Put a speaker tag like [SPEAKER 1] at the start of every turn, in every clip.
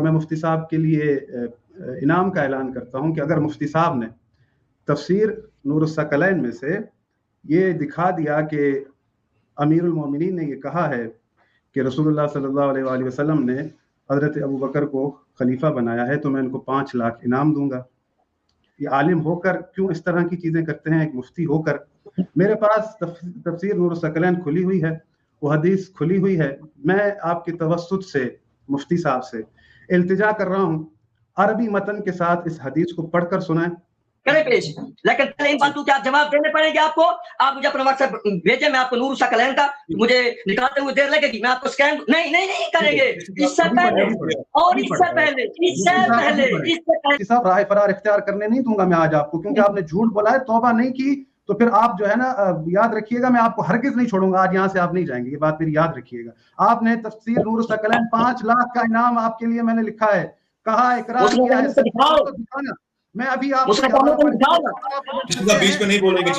[SPEAKER 1] میں مفتی صاحب کے لیے انعام کا اعلان کرتا ہوں کہ اگر مفتی صاحب نے تفسیر نور الثقلین میں سے یہ دکھا دیا کہ امیر المومنین نے یہ کہا ہے کہ رسول اللہ صلی اللہ علیہ وآلہ وسلم نے حضرت ابو بکر کو خلیفہ بنایا ہے تو میں ان کو 5 لاکھ انعام دوں گا. یہ عالم ہو کر کیوں اس طرح کی چیزیں کرتے ہیں؟ ایک مفتی ہو کر. میرے پاس تفسیر نور الثقلین کھلی ہوئی ہے، وہ حدیث کھلی ہوئی ہے. میں آپ کے توسط سے مفتی صاحب سے التجا کر رہا ہوں عربی متن کے ساتھ اس حدیث کو پڑھ کر سنائیں.
[SPEAKER 2] کریں پیش، لیکن پہلے ان باتوں کے آپ جواب دینے پڑیں گے. آپ کو آپ مجھے اپنا واٹس ایپ بھیجیں، میں آپ کو نور الثقلین کا مجھے نکالتے ہوئے دیر لگے گی، میں آپ کو اسکین نہیں کریں گے. اس سے پہلے
[SPEAKER 1] صاحب رائے فرار اختیار کرنے نہیں دوں گا میں آج آپ کو، کیونکہ آپ نے جھوٹ بولا ہے، توبہ نہیں کی تو پھر آپ جو ہے نا یاد رکھیے گا، میں آپ کو ہرگز نہیں چھوڑوں گا. آج یہاں سے آپ نہیں جائیں گے، یہ بات میری یاد رکھیے گا. آپ نے تفسیر نور الثقلین 5 لاکھ کا انعام آپ کے لیے میں نے لکھا ہے، کہا اقرار کیا ہے. دکھانا میں ابھی آپ
[SPEAKER 3] بیچ میں نہیں بولیں گے.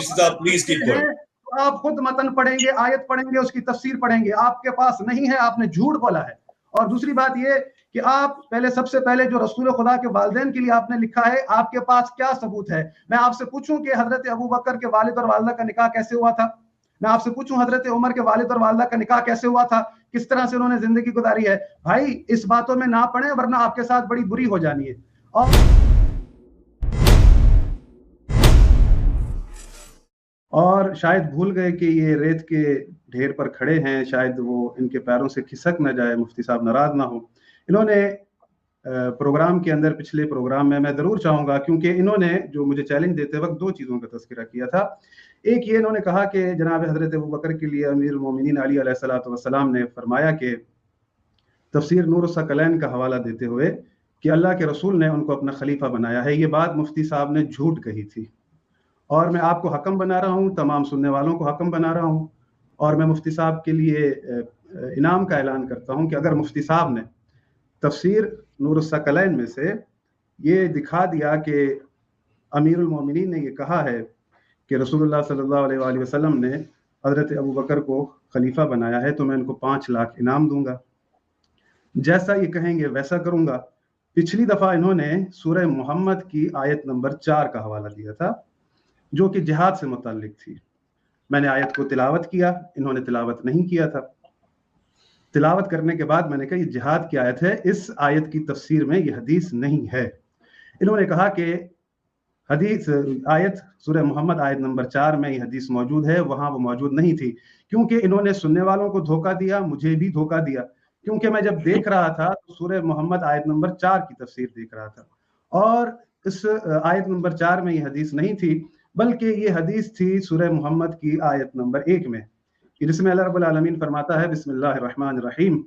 [SPEAKER 1] آپ خود متن پڑھیں گے، آیت پڑھیں گے، اس کی تفسیر پڑھیں گے. آپ کے پاس نہیں ہے، آپ نے جھوٹ بولا ہے. اور دوسری بات یہ کہ آپ سب سے پہلے جو رسول خدا کے والدین کے لیے آپ نے لکھا ہے، آپ کے پاس کیا ثبوت ہے؟ میں آپ سے پوچھوں کہ حضرت ابو بکر کے والد اور والدہ کا نکاح کیسے ہوا تھا؟ میں آپ سے پوچھوں حضرت عمر کے والد اور والدہ کا نکاح کیسے ہوا تھا؟ کس طرح سے انہوں نے زندگی گزاری ہے؟ بھائی اس باتوں میں نہ پڑیں ورنہ آپ کے ساتھ بڑی بری ہو جانی ہے. اور شاید بھول گئے کہ یہ ریت کے ڈھیر پر کھڑے ہیں، شاید وہ ان کے پیروں سے کھسک نہ جائے، مفتی صاحب ناراض نہ ہو. انہوں نے پروگرام کے اندر، پچھلے پروگرام میں ضرور چاہوں گا، کیونکہ انہوں نے جو مجھے چیلنج دیتے وقت 2 چیزوں کا تذکرہ کیا تھا. ایک یہ انہوں نے کہا کہ جناب حضرت ابو بکر کے لیے امیر المومنین علی علیہ السلام نے فرمایا کہ تفسیر نور الثقلین کا حوالہ دیتے ہوئے کہ اللہ کے رسول نے ان کو اپنا خلیفہ بنایا ہے. یہ بات مفتی صاحب نے جھوٹ کہی تھی، اور میں آپ کو حکم بنا رہا ہوں، تمام سننے والوں کو حکم بنا رہا ہوں، اور میں مفتی صاحب کے لیے انعام کا اعلان کرتا ہوں کہ اگر مفتی صاحب نے تفسیر نور الثقلین میں سے یہ دکھا دیا کہ امیر المومنین نے یہ کہا ہے کہ رسول اللہ صلی اللہ علیہ وآلہ وسلم نے حضرت ابو بکر کو خلیفہ بنایا ہے تو میں ان کو 5 لاکھ انعام دوں گا. جیسا یہ کہیں گے ویسا کروں گا. پچھلی دفعہ انہوں نے سورہ محمد کی آیت نمبر 4 کا حوالہ دیا تھا جو کہ جہاد سے متعلق تھی. میں نے آیت کو تلاوت کیا، انہوں نے تلاوت نہیں کیا تھا. تلاوت کرنے کے بعد میں نے کہا یہ جہاد کی آیت ہے، اس آیت کی تفسیر میں یہ حدیث نہیں ہے. انہوں نے کہا کہ حدیث آیت سورہ محمد آیت نمبر 4 میں یہ حدیث موجود ہے، وہاں وہ موجود نہیں تھی. کیونکہ انہوں نے سننے والوں کو دھوکہ دیا، مجھے بھی دھوکہ دیا، کیونکہ میں جب دیکھ رہا تھا تو سورہ محمد آیت نمبر 4 کی تفسیر دیکھ رہا تھا، اور اس آیت نمبر 4 میں یہ حدیث نہیں تھی، بلکہ یہ حدیث تھی سورہ محمد کی آیت نمبر 1 میں، جس میں اللہ رب العالمین فرماتا ہے بسم اللہ الرحمن الرحیم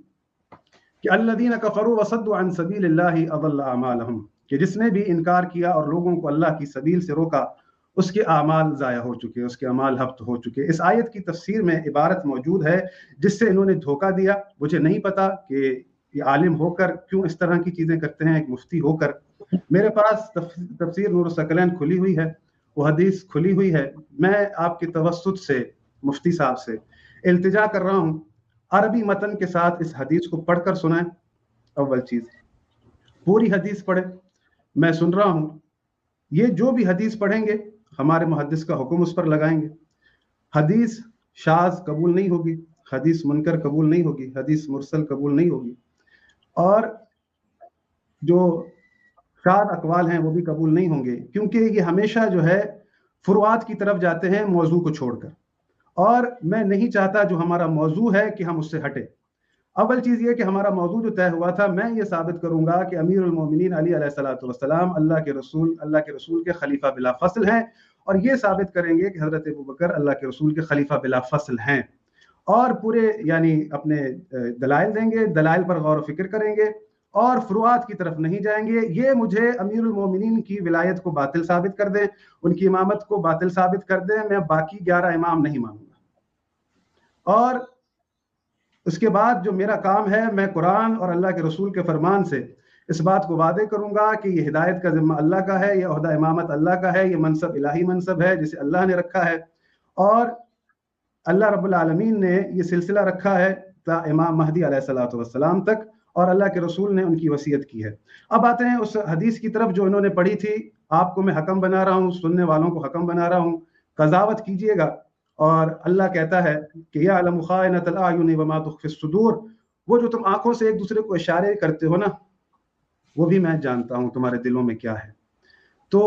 [SPEAKER 1] کہ الذین کفروا وصدوا عن سبیل اللہ اضل اعمالہم، کہ جس نے بھی انکار کیا اور لوگوں کو اللہ کی سبیل سے روکا، اس کے اعمال ضائع ہو چکے، اس کے اعمال ہبط ہو چکے. اس آیت کی تفسیر میں عبارت موجود ہے جس سے انہوں نے دھوکہ دیا. مجھے نہیں پتا کہ یہ عالم ہو کر کیوں اس طرح کی چیزیں کرتے ہیں، ایک مفتی ہو کر. میرے پاس تفسیر نور الثقلین کھلی ہوئی ہے، وہ حدیث کھلی ہوئی ہے. میں آپ کے توسط سے مفتی صاحب سے التجا کر رہا ہوں عربی متن کے ساتھ اس حدیث کو پڑھ کر سنائیں. اول چیز پوری حدیث پڑھیں، میں سن رہا ہوں. یہ جو بھی حدیث پڑھیں گے ہمارے محدث کا حکم اس پر لگائیں گے. حدیث شاذ قبول نہیں ہوگی، حدیث منکر قبول نہیں ہوگی، حدیث مرسل قبول نہیں ہوگی، اور جو شاذ اقوال ہیں وہ بھی قبول نہیں ہوں گے، کیونکہ یہ ہمیشہ جو ہے فروعات کی طرف جاتے ہیں موضوع کو چھوڑ کر، اور میں نہیں چاہتا جو ہمارا موضوع ہے کہ ہم اس سے ہٹیں. اول چیز یہ کہ ہمارا موضوع جو طے ہوا تھا، میں یہ ثابت کروں گا کہ امیر المومنین علی علیہ السلام اللہ کے رسول کے خلیفہ بلا فصل ہیں، اور یہ ثابت کریں گے کہ حضرت ابو بکر اللہ کے رسول کے خلیفہ بلا فصل ہیں، اور پورے یعنی اپنے دلائل دیں گے، دلائل پر غور و فکر کریں گے اور فروعات کی طرف نہیں جائیں گے. یہ مجھے امیر المومنین کی ولایت کو باطل ثابت کر دیں، ان کی امامت کو باطل ثابت کر دیں، میں باقی 11 امام نہیں مانوں گا. اور اس کے بعد جو میرا کام ہے، میں قرآن اور اللہ کے رسول کے فرمان سے اس بات کو وعدے کروں گا کہ یہ ہدایت کا ذمہ اللہ کا ہے، یہ عہدہ امامت اللہ کا ہے، یہ منصب الہی منصب ہے جسے اللہ نے رکھا ہے، اور اللہ رب العالمین نے یہ سلسلہ رکھا ہے تا امام مہدی علیہ السلام تک، اور اللہ کے رسول نے ان کی وصیت کی ہے۔ اب آتے ہیں اس حدیث کی طرف جو انہوں نے پڑھی تھی، آپ کو میں حکم بنا رہا ہوں، سننے والوں کو حکم بنا رہا ہوں، قضاوت کیجئے گا۔ اور اللہ کہتا ہے کہ یعلم خائنۃ الاعین وما تخفی الصدور، وہ جو تم آنکھوں سے ایک دوسرے کو اشارے کرتے ہو نا، وہ بھی میں جانتا ہوں تمہارے دلوں میں کیا ہے۔ تو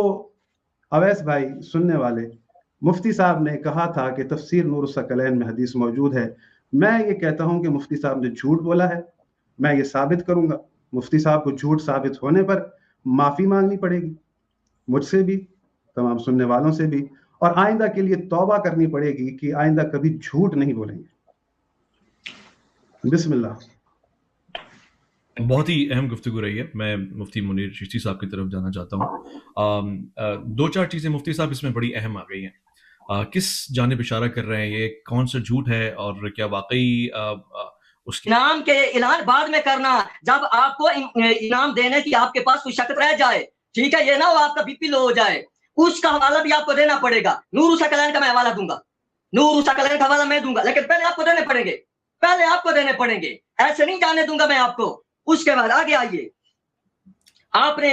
[SPEAKER 1] اویس بھائی سننے والے، مفتی صاحب نے کہا تھا کہ تفسیر نور الثقلین میں حدیث موجود ہے۔ میں یہ کہتا ہوں کہ مفتی صاحب نے جھوٹ بولا ہے، میں یہ ثابت کروں گا۔ مفتی صاحب کو جھوٹ ثابت ہونے پر معافی مانگنی پڑے گی، مجھ سے بھی، تمام سننے والوں سے بھی، اور آئندہ کے لیے توبہ کرنی پڑے گی کہ آئندہ کبھی جھوٹ نہیں بولیں گے۔ بسم اللہ۔
[SPEAKER 4] بہت ہی اہم گفتگو رہی ہے۔ میں مفتی منیر چشتی صاحب کی طرف جانا چاہتا ہوں۔ دو چار چیزیں مفتی صاحب اس میں بڑی اہم آ گئی ہیں۔ کس جانب اشارہ کر رہے ہیں؟ یہ کون سا جھوٹ ہے، اور کیا واقعی اس کے
[SPEAKER 2] انعام کے اعلان بعد میں کرنا، جب آپ کو انعام دینے کی آپ کے پاس کوئی شک رہ جائے، ٹھیک ہے، یہ نہ ہو آپ کا بی پی لو ہو جائے، اس کا حوالہ بھی آپ کو دینا پڑے گا۔ نور الثقلین کا میں حوالہ دوں گا، نور الثقلین کا حوالہ میں دوں گا، لیکن پہلے آپ کو دینے پڑیں گے، پہلے آپ کو دینے پڑیں گے، ایسے نہیں جانے دوں گا میں آپ کو۔ اس کے بعد آگے آئیے، آپ نے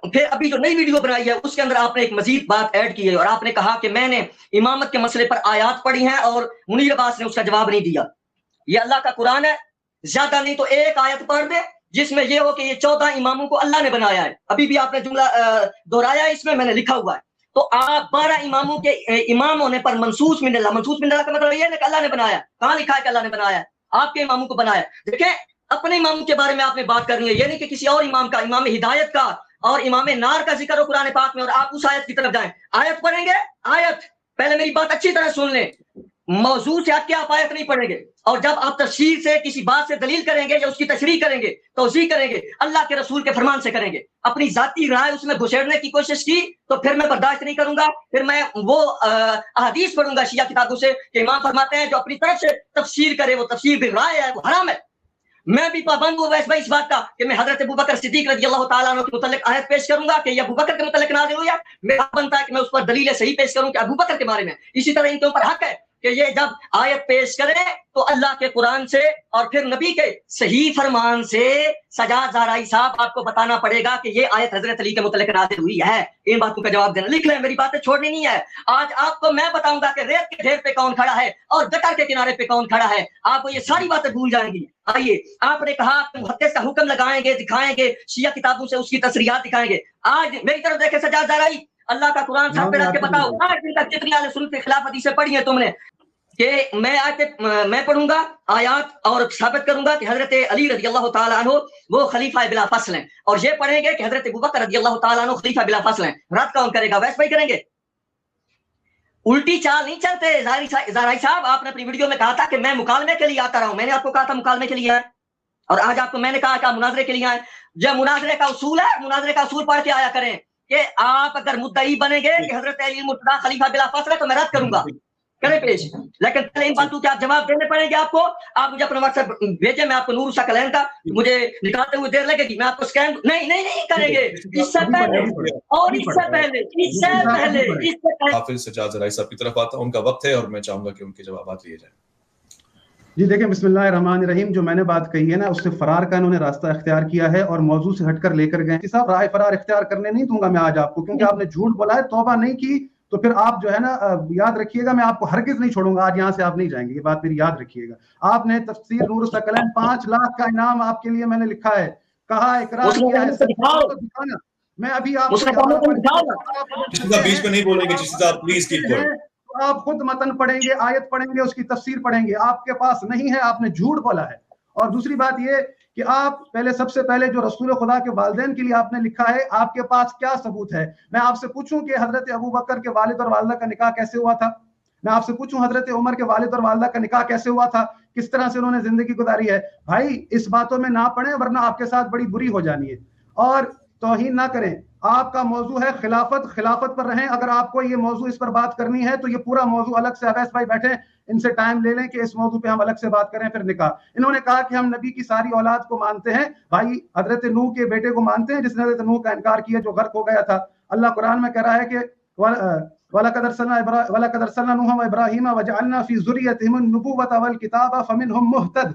[SPEAKER 2] پھر ابھی جو نئی ویڈیو بنائی ہے اس کے اندر آپ نے ایک مزید بات ایڈ کی ہے، اور آپ نے کہا کہ میں نے امامت کے مسئلے پر آیات پڑھی ہیں اور منیر عباس نے اس کا جواب نہیں دیا۔ یہ اللہ کا قرآن ہے، زیادہ نہیں تو ایک آیت پڑھ دے جس میں یہ ہو کہ یہ 14 اماموں کو اللہ نے بنایا ہے۔ ابھی بھی آپ نے جملہ دہرایا ہے، اس میں نے لکھا ہوا ہے۔ تو آپ 12 اماموں کے امام ہونے پر منصوص من اللہ، منصوص من اللہ کا مطلب یہ ہے کہ اللہ نے بنایا۔ کہاں لکھا ہے کہ اللہ نے بنایا؟ آپ کے اماموں کو بنایا۔ دیکھیں، اپنے امام کے بارے میں آپ نے بات کرنی ہے، یہ نہیں کہ کسی اور امام کا، امام ہدایت کا اور امام نار کا ذکر ہو قرآن پاک میں اور آپ اس آیت کی طرف جائیں۔ آیت پڑھیں گے، آیت، پہلے میری بات اچھی طرح سن لیں، موضوع سے ہٹ کے آپ آیت نہیں پڑھیں گے، اور جب آپ تفسیر سے کسی بات سے دلیل کریں گے یا اس کی تشریح کریں گے، توضیح کریں گے، اللہ کے رسول کے فرمان سے کریں گے۔ اپنی ذاتی رائے اس میں گھسیڑنے کی کوشش کی تو پھر میں برداشت نہیں کروں گا، پھر میں وہ احادیث پڑھوں گا شیعہ کتابوں سے کہ امام فرماتے ہیں جو اپنی طرف سے تفسیر کرے وہ تفسیر بھی رائے ہے، وہ حرام ہے۔ میں بھی پابند ہوں ویسے اس بات کا کہ میں حضرت ابوبکر صدیق رضی اللہ تعالیٰ عنہ کے متعلق آیت پیش کروں گا کہ یہ ابوبکر کے متعلق نازل ہوئی ہے، میرا بنتا ہے کہ میں اس پر دلیل صحیح پیش کروں کہ ابوبکر کے بارے میں۔ اسی طرح ان کے اوپر حق ہے کہ یہ جب آیت پیش کریں تو اللہ کے قرآن سے اور پھر نبی کے صحیح فرمان سے سجاد زہرائی صاحب آپ کو بتانا پڑے گا کہ یہ آیت حضرت علی کے متعلق نازل ہوئی ہے۔ ان باتوں کا جواب دینا، لکھ لیں، میری باتیں چھوڑنی نہیں ہے۔ آج آپ کو میں بتاؤں گا کہ ریت کے ڈھیر پہ کون کھڑا ہے اور گٹر کے کنارے پہ کون کھڑا ہے، آپ کو یہ ساری باتیں بھول جائیں گی۔ آئیے، آپ نے کہا کہ محدث کا حکم لگائیں گے، دکھائیں گے، شیعہ کتابوں سے اس کی تصریحات دکھائیں گے۔ آج میری طرف دیکھیں سجاد زہرائی، اللہ کا قرآن سر پہ رکھ کے بتاؤ آج دن تک کتنی اہل سنت کے خلاف حدیثیں پڑھی ہیں تم نے؟ کہ میں پڑھوں گا آیات اور ثابت کروں گا کہ حضرت علی رضی اللہ تعالیٰ عنہ وہ خلیفہ بلا فصل ہیں، اور یہ پڑھیں گے کہ حضرت ابوبکر رضی اللہ تعالیٰ عنہ خلیفہ بلا فصل ہیں۔ رد کون کرے گا؟ ویسے بھائی کریں گے، الٹی چال نہیں چلتے۔ زہرائی صاحب، آپ نے اپنی ویڈیو میں کہا تھا کہ میں مکالمے کے لیے آتا رہا ہوں، میں نے آپ کو کہا تھا مکالمے کے لیے آئے، اور آج آپ کو میں نے کہا کہ آپ مناظرے کے لیے آئے۔ جب مناظرے کا اصول ہے، مناظرے کا اصول پڑھ کے آیا کریں کہ آپ اگر مدعی بنیں گے کہ حضرت علی المرتضیٰ خلیفہ بلا فصل ہے تو میں رد کروں گا، کریں پیش۔ لیکن پہلے ان باتوں کے آپ جواب دینے پڑیں گے آپ کو۔ آپ مجھے اپنا واٹس ایپ بھیجیں، میں آپ کو نور الثقلین کا، مجھے نکالتے ہوئے دیر لگے گی، میں آپ کو سکین نہیں کریں گے۔ اس سے پہلے اور اس سے پہلے
[SPEAKER 3] حافظ سجاد زہرائی صاحب کی طرف آتا ہوں، ان کا وقت ہے اور میں چاہوں گا کہ ان کے جوابات لیے جائیں۔
[SPEAKER 1] جی دیکھیں، بسم اللہ الرحمن الرحیم، جو میں نے بات کہی ہے نا اس سے فرار کا انہوں نے راستہ اختیار کیا ہے اور موضوع سے ہٹ کر لے کر گئے کہ صاحب رائے فرار اختیار کرنے نہیں دوں گا میں آج آپ کو، کیونکہ آپ نے جھوٹ بولا ہے، توبہ نہیں کی تو پھر آپ جو ہے نا یاد رکھیے گا، میں آپ کو ہرگز نہیں چھوڑوں گا، آج یہاں سے آپ نہیں جائیں گے، یہ بات میری یاد رکھیے گا۔ آپ نے تفسیر نور الثقلین 5 لاکھ کا انعام آپ کے لیے میں نے لکھا ہے، کہا اقرار کیا ہے، دکھانا۔ میں ابھی آپ
[SPEAKER 3] بیچ میں نہیں بولیں گے، جس صاحب پلیز کیپ گوئنگ۔
[SPEAKER 1] آپ خود متن پڑھیں گے، آیت پڑھیں گے، اس کی تفسیر پڑھیں گے، آپ کے پاس نہیں ہے، آپ نے جھوٹ بولا ہے۔ اور دوسری بات یہ کہ آپ سب سے پہلے جو رسول خدا کے والدین کے لیے آپ نے لکھا ہے، آپ کے پاس کیا ثبوت ہے؟ میں آپ سے پوچھوں کہ حضرت ابوبکر کے والد اور والدہ کا نکاح کیسے ہوا تھا؟ میں آپ سے پوچھوں حضرت عمر کے والد اور والدہ کا نکاح کیسے ہوا تھا؟ کس طرح سے انہوں نے زندگی گزاری ہے؟ بھائی اس باتوں میں نہ پڑھیں ورنہ آپ کے ساتھ بڑی بری ہو جانی ہے، اور توہین نہ کریں۔ آپ کا موضوع ہے خلافت پر رہیں۔ اگر آپ کو یہ موضوع اس پر بات کرنی ہے تو یہ پورا موضوع الگ سے، اویس بھائی بیٹھے ان سے ٹائم لے لیں کہ اس موضوع پہ ہم الگ سے بات کریں۔ پھر نکاح، انہوں نے کہا کہ ہم نبی کی ساری اولاد کو مانتے ہیں، بھائی حضرت نوح کے بیٹے کو مانتے ہیں جس نے حضرت نوح کا انکار کیا جو غرق ہو گیا تھا۔ اللہ قرآن میں کہہ رہا ہے کہ وَلَقَدْ أَرْسَلْنَا نُوحًا وَإِبْرَاهِيمَ وَجَعَلْنَا فِي ذُرِّيَّتِهِمُ النُّبُوَّةَ وَالْكِتَابَ فَمِنْهُمْ مُهْتَدٍ،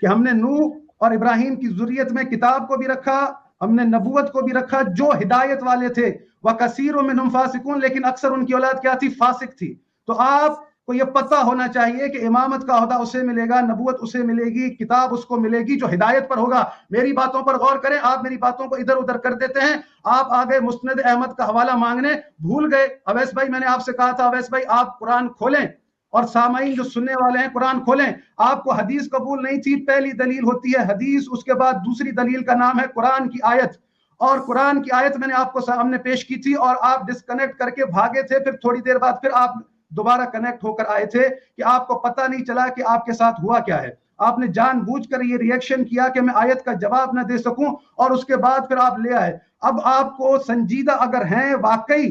[SPEAKER 1] کہ ہم نے نوح اور ابراہیم کی ذریت میں کتاب کو بھی رکھا, ہم نے نبوت کو بھی رکھا, جو ہدایت والے تھے. وَكَثِيرٌ مِّنْهُمْ فَاسِقُونَ, لیکن اکثر ان کی اولاد کیا تھی؟ فاسق تھی. تو آپ کو یہ پتہ ہونا چاہیے کہ امامت کا عہدہ اسے ملے گا, نبوت اسے ملے گی, کتاب اس کو ملے گی جو ہدایت پر ہوگا. میری باتوں پر غور کریں, آپ میری باتوں کو ادھر ادھر کر دیتے ہیں. آپ آگے مسند احمد کا حوالہ مانگنے بھول گئے. اویس بھائی, میں نے آپ سے کہا تھا اویس بھائی آپ قرآن کھولیں, اور سامعین جو سننے والے ہیں قرآن کھولیں. آپ کو حدیث قبول نہیں تھی, پہلی دلیل ہوتی ہے حدیث, اس کے بعد دوسری دلیل کا نام ہے قرآن کی آیت. اور قرآن کی آیت میں نے آپ کو سامنے پیش کی تھی اور آپ ڈسکنیکٹ کر کے بھاگے تھے. پھر تھوڑی دیر بعد پھر آپ دوبارہ کنیکٹ ہو کر آئے تھے کہ آپ کو پتہ نہیں چلا کہ آپ کے ساتھ ہوا کیا ہے. آپ نے جان بوجھ کر یہ ریئیکشن کیا کہ میں آیت کا جواب نہ دے سکوں, اور اس کے بعد پھر آپ لے آئے. اب آپ کو سنجیدہ اگر ہیں واقعی,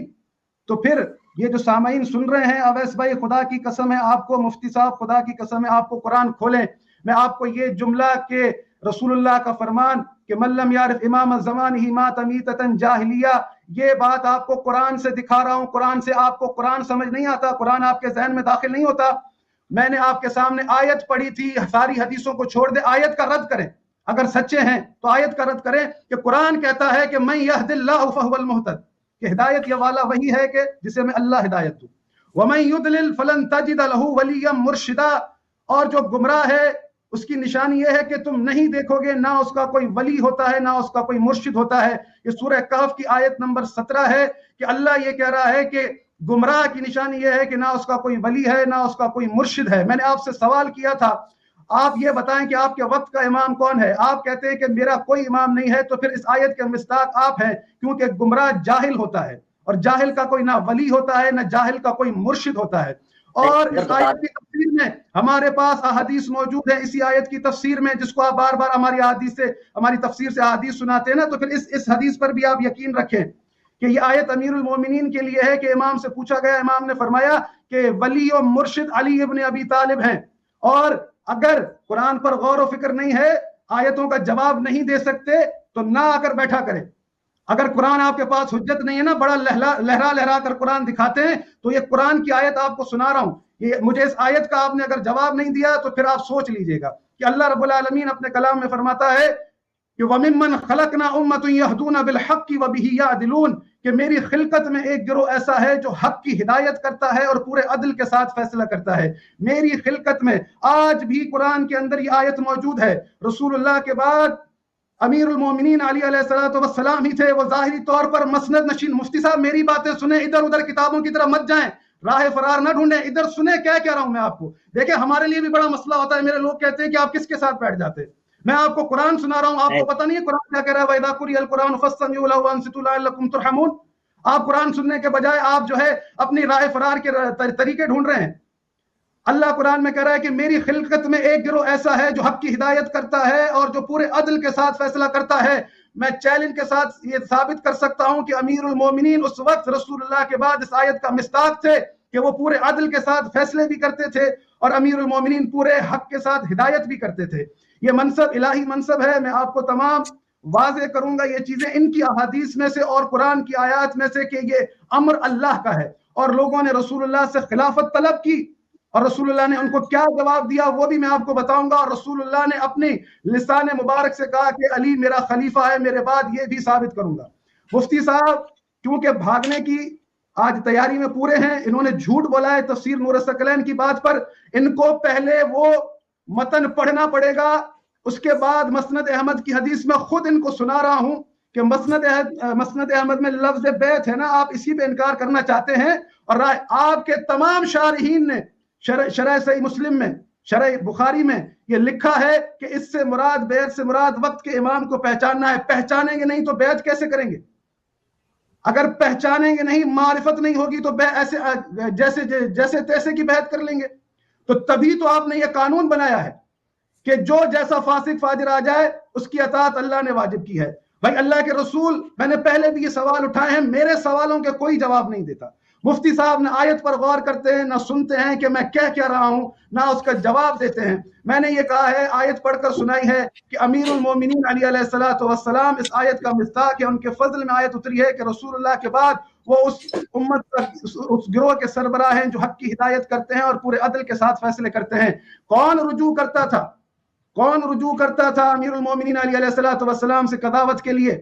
[SPEAKER 1] تو پھر یہ جو سامعین سن رہے ہیں, اویس بھائی خدا کی قسم ہے آپ کو, مفتی صاحب خدا کی قسم ہے آپ کو, قرآن کھولیں. میں آپ کو یہ جملہ کہ رسول اللہ کا فرمان کہ من لم یعرف امام زمانہ مات میتۃ جاہلیہ, یہ بات آپ کو قرآن سے دکھا رہا ہوں. قرآن سے آپ کو قرآن سمجھ نہیں آتا, قرآن آپ کے ذہن میں داخل نہیں ہوتا. میں نے آپ کے سامنے آیت پڑھی تھی, ساری حدیثوں کو چھوڑ دے, آیت کا رد کریں. اگر سچے ہیں تو آیت کا رد کریں کہ قرآن کہتا ہے کہ من یہد اللہ فہو المہتد, کہ ہدایت یہ والا وہی ہے کہ جسے میں اللہ ہدایت دوں. ومن یضلل فلن تجد له ولیا مرشدا, اور جو گمراہ ہے اس کی نشانی یہ ہے کہ تم نہیں دیکھو گے نہ اس کا کوئی ولی ہوتا ہے نہ اس کا کوئی مرشد ہوتا ہے. یہ سورہ کہف کی آیت نمبر 17 ہے کہ اللہ یہ کہہ رہا ہے کہ گمراہ کی نشانی یہ ہے کہ نہ اس کا کوئی ولی ہے نہ اس کا کوئی مرشد ہے. میں نے آپ سے سوال کیا تھا, آپ یہ بتائیں کہ آپ کے وقت کا امام کون ہے؟ آپ کہتے ہیں کہ میرا کوئی امام نہیں ہے. تو پھر اس آیت کے مصداق آپ ہیں, کیونکہ گمراہ جاہل ہوتا ہے, اور جاہل کا کوئی نہ ولی ہوتا ہے نہ جاہل کا کوئی مرشد ہوتا ہے. اور اس آیت کی تفسیر میں ہمارے پاس احادیث موجود ہے, اسی آیت کی تفسیر میں, جس کو آپ بار بار ہماری احادیث سے, ہماری تفسیر سے احادیث سناتے ہیں نا, تو پھر اس حدیث پر بھی آپ یقین رکھیں کہ یہ آیت امیر المومنین کے لیے ہے. کہ امام سے پوچھا گیا, امام نے فرمایا کہ ولی و مرشد علی ابن ابی طالب ہیں, اور اگر قرآن پر غور و فکر نہیں ہے, آیتوں کا جواب نہیں دے سکتے, تو نہ آ کر بیٹھا کریں. اگر قرآن آپ کے پاس حجت نہیں ہے نا, بڑا لہرا لہرا کر قرآن دکھاتے ہیں, تو یہ قرآن کی آیت آپ کو سنا رہا ہوں. یہ مجھے اس آیت کا آپ نے اگر جواب نہیں دیا تو پھر آپ سوچ لیجئے گا کہ اللہ رب العالمین اپنے کلام میں فرماتا ہے کہ وَمِمَّنْ خَلَقْنَا أُمَّةٌ يَهْدُونَ بِالْحَقِّ وَبِهِ يَعْدِلُونَ, کہ میری خلقت میں ایک گروہ ایسا ہے جو حق کی ہدایت کرتا ہے اور پورے عدل کے ساتھ فیصلہ کرتا ہے. میری خلقت میں آج بھی قرآن کے اندر یہ آیت موجود ہے. رسول اللہ کے بعد امیر المومنین علی علیہ السلام ہی تھے, وہ ظاہری طور پر مسند نشین. مفتی صاحب میری باتیں سنیں, ادھر ادھر کتابوں کی طرف مت جائیں, راہ فرار نہ ڈھونڈیں, ادھر سنیں کیا کہہ رہا ہوں میں آپ کو. دیکھیں ہمارے لیے بھی بڑا مسئلہ ہوتا ہے, میرے لوگ کہتے ہیں کہ آپ کس کے ساتھ بیٹھ جاتے ہیں. میں آپ کو قرآن سنا رہا ہوں, آپ کو پتہ نہیں ہے قرآن کیا کہہ رہا ہے؟ وَإِذَا قُرِئَ الْقُرْآنُ فَاسْتَمِعُوا لَهُ وَأَنصِتُوا لَعَلَّكُمْ تُرْحَمُونَ. آپ قرآن سننے کے بجائے آپ جو ہے اپنی راہ فرار کے طریقے ڈھونڈ رہے ہیں. اللہ قرآن میں کہہ رہا ہے کہ میری خلقت میں ایک گروہ ایسا ہے جو حق کی ہدایت کرتا ہے اور جو پورے عدل کے ساتھ فیصلہ کرتا ہے. میں چیلنج کے ساتھ یہ ثابت کر سکتا ہوں کہ امیر المومنین اس وقت رسول اللہ کے بعد اس آیت کا مصداق تھے کہ وہ پورے عدل کے ساتھ فیصلے بھی کرتے تھے, اور امیر المومنین پورے حق کے ساتھ ہدایت بھی کرتے تھے. یہ منصب الہی منصب ہے. میں آپ کو تمام واضح کروں گا یہ چیزیں ان کی احادیث میں سے اور قرآن کی آیات میں سے کہ یہ امر اللہ کا ہے, اور لوگوں نے رسول اللہ سے خلافت طلب کی اور رسول اللہ نے ان کو کیا جواب دیا وہ بھی میں آپ کو بتاؤں گا. اور رسول اللہ نے اپنی لسان مبارک سے کہا کہ علی میرا خلیفہ ہے میرے بعد, یہ بھی ثابت کروں گا. مفتی صاحب کیونکہ بھاگنے کی آج تیاری میں پورے ہیں, انہوں نے جھوٹ بولا ہے تفسیر نور الثقلین کی بات پر. ان کو پہلے وہ متن پڑھنا پڑے گا, اس کے بعد مسند احمد کی حدیث میں خود ان کو سنا رہا ہوں کہ مسند احمد میں لفظ بیت ہے نا, آپ اسی پہ انکار کرنا چاہتے ہیں. اور آپ کے تمام شارحین نے شرح صحیح مسلم میں, شرح بخاری میں یہ لکھا ہے کہ اس سے مراد, بیعت سے مراد وقت کے امام کو پہچاننا ہے. پہچانیں گے نہیں تو بیعت کیسے کریں گے؟ اگر پہچانیں گے نہیں, معرفت نہیں ہوگی تو ایسے جیسے تیسے کی بیعت کر لیں گے. تو تبھی تو آپ نے یہ قانون بنایا ہے کہ جو جیسا فاسق فاجر آ جائے اس کی اطاعت اللہ نے واجب کی ہے. بھائی اللہ کے رسول, میں نے پہلے بھی یہ سوال اٹھائے ہیں, میرے سوالوں کے کوئی جواب نہیں دیتا. مفتی صاحب نہ آیت پر غور کرتے ہیں, نہ سنتے ہیں کہ میں کیا رہا ہوں, نہ اس کا جواب دیتے ہیں. میں نے یہ کہا ہے, آیت پڑھ کر سنائی ہے کہ امیر المومنین علی علیہ السلام اس آیت کا مصداق ہے. ان کے فضل میں آیت اتری ہے کہ رسول اللہ کے بعد وہ اس امت اس گروہ کے سربراہ ہیں جو حق کی ہدایت کرتے ہیں اور پورے عدل کے ساتھ فیصلے کرتے ہیں. کون رجوع کرتا تھا, کون رجوع کرتا تھا امیر المومنین علیہ الصلوۃ والسلام سے قضاوت کے لیے؟